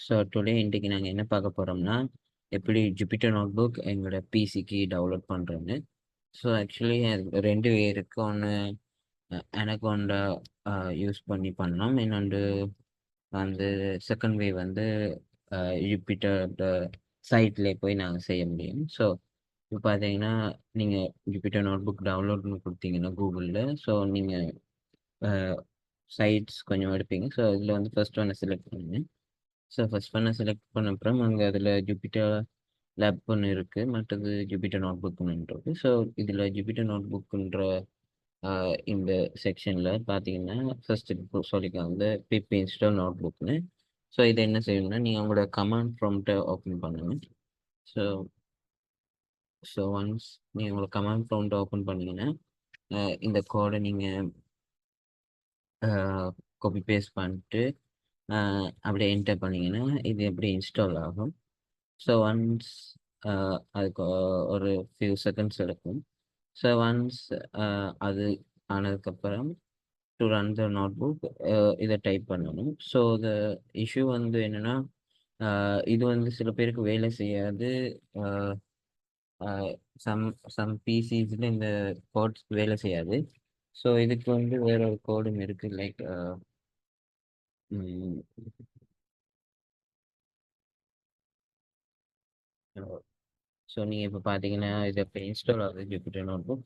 So today இன்றைக்கி நாங்கள் என்ன பார்க்க போகிறோம்னா எப்படி ஜூபிட்டர் நோட்புக் எங்களோட பிசிக்கு டவுன்லோட் பண்ணுறோன்னு. ஸோ ஆக்சுவலி அது ரெண்டு வே இருக்குது. ஒன்று அனகோண்டா யூஸ் பண்ணி பண்ணோம். இன்னொன்று வந்து செகண்ட் வே வந்து ஜூபிட்டரோட சைட்லேயே போய் நாங்கள் செய்ய முடியும். ஸோ இப்போ பார்த்தீங்கன்னா நீங்கள் ஜூபிட்டர் நோட்புக் டவுன்லோட்னு கொடுத்தீங்கன்னா கூகுளில், ஸோ நீங்கள் சைட்ஸ் கொஞ்சம் எடுப்பீங்க. ஸோ இதில் வந்து ஃபர்ஸ்ட் ஒன்று செலக்ட் பண்ணுங்க. ஸோ ஃபர்ஸ்ட் ஒன்று செலக்ட் பண்ண அப்புறம் அங்கே அதில் ஜூபிட்டர் லேப் ஒன்று இருக்குது, மற்றது ஜூபிட்டர் நோட் புக்குன்னு இருக்குது. ஸோ இதில் ஜூபிட்டர் நோட் புக்குன்ற இந்த செக்ஷனில் பார்த்தீங்கன்னா ஃபர்ஸ்ட் சொல்லிக்காங்க பிப் இன்ஸ்டால் நோட் புக்னு. ஸோ இதை என்ன செய்யணும்னா நீங்கள் உங்களோட கமாண்ட் ப்ராம்ப்டை ஓப்பன் பண்ணுங்க. ஸோ ஸோ ஒன்ஸ் நீங்கள் உங்களோட கமாண்ட் ப்ராம்ப்டை ஓப்பன் பண்ணீங்கன்னா இந்த கோடை நீங்கள் காப்பி பேஸ்ட் பண்ணிட்டு அப்படியே என்டர் பண்ணிங்கன்னா இது எப்படி இன்ஸ்டால் ஆகும். ஸோ ஒன்ஸ் அதுக்கு ஒரு ஃபியூ செகண்ட்ஸ் எடுக்கும். ஸோ ஒன்ஸ் அது ஆனதுக்கப்புறம் to run the notebook இதை டைப் பண்ணணும். ஸோ த இஷ்யூ வந்து என்னென்னா இது வந்து சில பேருக்கு வேலை செய்யாது. சம் சம் பிசிஸில் இந்த கோட்ஸ் வேலை செய்யாது. ஸோ இதுக்கு வந்து வேற ஒரு கோடும் இருக்குது. லைக் ஸோ நீங்கள் இப்போ பார்த்தீங்கன்னா இது இப்போ இன்ஸ்டால் ஆகுது Jupyter notebook.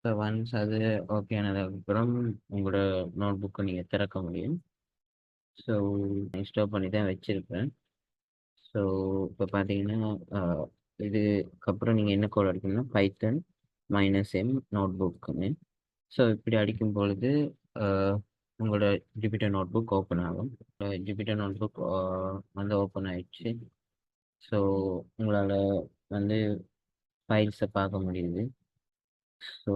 So once அது ஓகே ஆனதுக்கப்புறம் உங்களோட நோட் புக்கை நீங்கள் திறக்க முடியும். ஸோ இன்ஸ்டால் பண்ணி தான் வச்சுருப்பேன். ஸோ இப்போ பார்த்தீங்கன்னா இதுக்கப்புறம் நீங்கள் என்ன கோட் அடிக்கணும்னா பைத்தன் -m நோட் புக்குன்னு. ஸோ இப்படி அடிக்கும் பொழுது உங்களோட ஜூபிட்டர் நோட் புக் ஓப்பன் ஆகும். ஜூபிட்டர் நோட் புக் வந்து ஓப்பன் ஆயிடுச்சு. ஸோ உங்களால் வந்து ஃபைல்ஸை பார்க்க முடியுது. ஸோ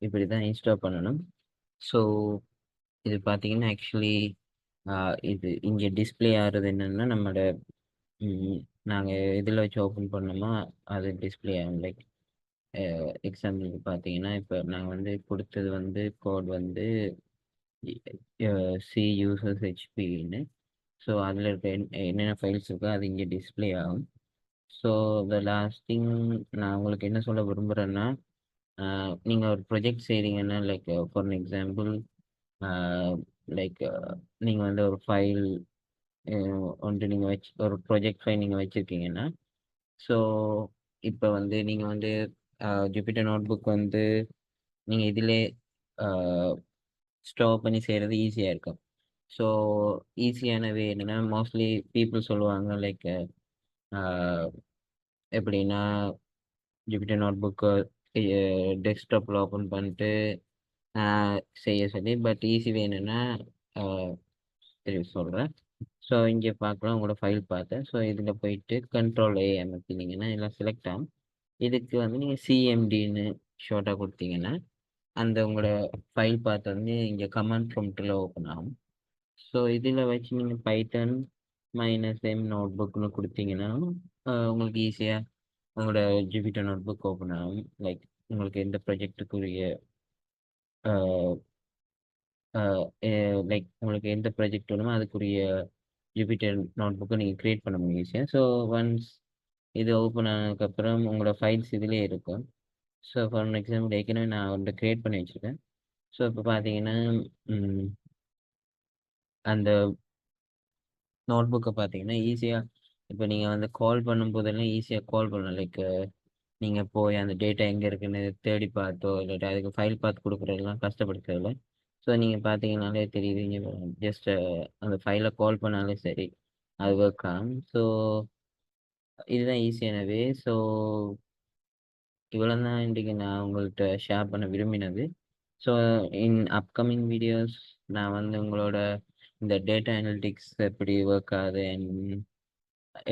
இப்படி தான் இன்ஸ்டால் பண்ணணும். ஸோ இது பார்த்தீங்கன்னா ஆக்சுவலி இது இங்கே டிஸ்பிளே ஆகிறது என்னென்னா நம்மளோட நாங்கள் இதில் வச்சு ஓப்பன் பண்ணோமா அது டிஸ்பிளே ஆகும். லைக் எக்ஸாம்பிளுக்கு பார்த்தீங்கன்னா இப்போ நாங்கள் வந்து கொடுத்தது வந்து கோட் வந்து சி யூசர்ஸ் ஹெச்பின்னு. ஸோ அதில் இருக்க என்னென்ன ஃபைல்ஸ் இருக்கோ அது இங்கே டிஸ்பிளே ஆகும். ஸோ த லாஸ்ட் திங் நான் உங்களுக்கு என்ன சொல்ல விரும்புகிறேன்னா, நீங்கள் ஒரு ப்ரொஜெக்ட் செய்கிறீங்கன்னா லைக் ஃபார் எக்ஸாம்பிள் லைக் நீங்கள் வந்து ஒரு ஃபைல் ஒன்று நீங்கள் ஒரு ப்ரொஜெக்ட் ஃபைல் நீங்கள் வச்சுருக்கீங்கன்னா, ஸோ இப்போ வந்து நீங்கள் வந்து ஜூபிட்டர் நோட் புக் வந்து நீங்கள் இதிலே ஸ்டோர் பண்ணி செய்கிறது ஈஸியாக இருக்கும். ஸோ ஈஸியானவே என்னென்னா மோஸ்ட்லி பீப்புள் சொல்லுவாங்க லைக் எப்படின்னா ஜூபிட்டர் நோட் புக்கு டெஸ்க்டாப்பில் ஓப்பன் பண்ணிட்டு செய்ய சொல்லி. பட் ஈஸி வேணும்னா தெரியும் சொல்கிறேன். ஸோ இங்கே பார்க்கலாம் உங்களோட ஃபைல் பார்த்தேன். ஸோ இதில் போயிட்டு Ctrl+A அமைத்தினீங்கன்னா எல்லாம் செலக்ட் ஆகும். இதுக்கு வந்து நீங்கள் சிஎம்டின்னு ஷார்ட்டாக கொடுத்தீங்கன்னா அந்த உங்களோட ஃபைல் பார்த்து வந்து இங்கே கமாண்ட் ப்ராம்ப்டில் ஓப்பன் ஆகும். ஸோ இதில் வச்சு நீங்கள் பைத்தன் -m நோட் புக்னு கொடுத்தீங்கன்னா உங்களுக்கு ஈஸியாக உங்களோட ஜூபிட்டர் நோட் புக் ஓப்பன் ஆகும். லைக் உங்களுக்கு எந்த ப்ராஜெக்ட்டுக்குரிய லைக் உங்களுக்கு எந்த ப்ராஜெக்ட் வேணுமோ அதுக்குரிய ஜூபிட்டர் நோட் புக்கை நீங்கள் க்ரியேட் பண்ண முடியும் ஈஸியாக. ஸோ ஒன்ஸ் இது ஓப்பன் ஆனதுக்கப்புறம் உங்களோட ஃபைல்ஸ் இதிலே இருக்கும். ஸோ ஃபார் எக்ஸாம்பிள் ஏற்கனவே நான் ஒன்று க்ரியேட் பண்ணி வச்சுருக்கேன். ஸோ இப்போ பார்த்தீங்கன்னா அந்த நோட் புக்கை பார்த்தீங்கன்னா ஈஸியாக இப்போ நீங்கள் வந்து கால் பண்ணும்போதெல்லாம் ஈஸியாக கால் பண்ணலாம். லைக் நீங்கள் போய் அந்த டேட்டா எங்கே இருக்குன்னு தேடி பார்த்தோ இல்லாட்டி அதுக்கு ஃபைல் பார்த்து கொடுக்குறதெல்லாம் கஷ்டப்படுத்துறதில்ல. ஸோ நீங்கள் பார்த்தீங்கன்னாலே தெரியுது, இங்கே ஜஸ்ட் அந்த ஃபைலை கால் பண்ணாலே சரி அது ஒர்க் ஆகும். ஸோ இதுதான் ஈஸியானவே. ஸோ இவ்வளோ தான் இன்றைக்கி நான் உங்கள்கிட்ட ஷேர் பண்ண விரும்பினது. ஸோ இன் அப்கமிங் வீடியோஸ் நான் வந்து உங்களோட இந்த டேட்டா அனலிட்டிக்ஸ் எப்படி ஒர்க் ஆகுது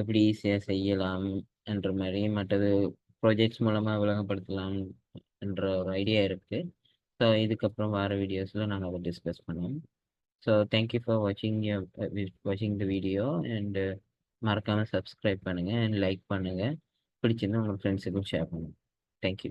எப்படி ஈஸியாக செய்யலாம் என்ற மாதிரி மற்றது ப்ராஜெக்ட்ஸ் மூலமாக விளங்கப்படுத்தலாம் என்ற ஒரு ஐடியா இருக்குது. ஸோ இதுக்கப்புறம் வர வீடியோஸில் நாங்கள் அதை டிஸ்கஸ் பண்ணுவோம். ஸோ தேங்க்யூ ஃபார் வாட்சிங் த வீடியோ அண்டு மறக்காமல் சப்ஸ்கிரைப் பண்ணுங்கள் அண்ட் லைக் பண்ணுங்கள். பிடிச்சிருந்தா உங்கள் ஃப்ரெண்ட்ஸுக்கும் ஷேர் பண்ணுங்கள். தேங்க்யூ.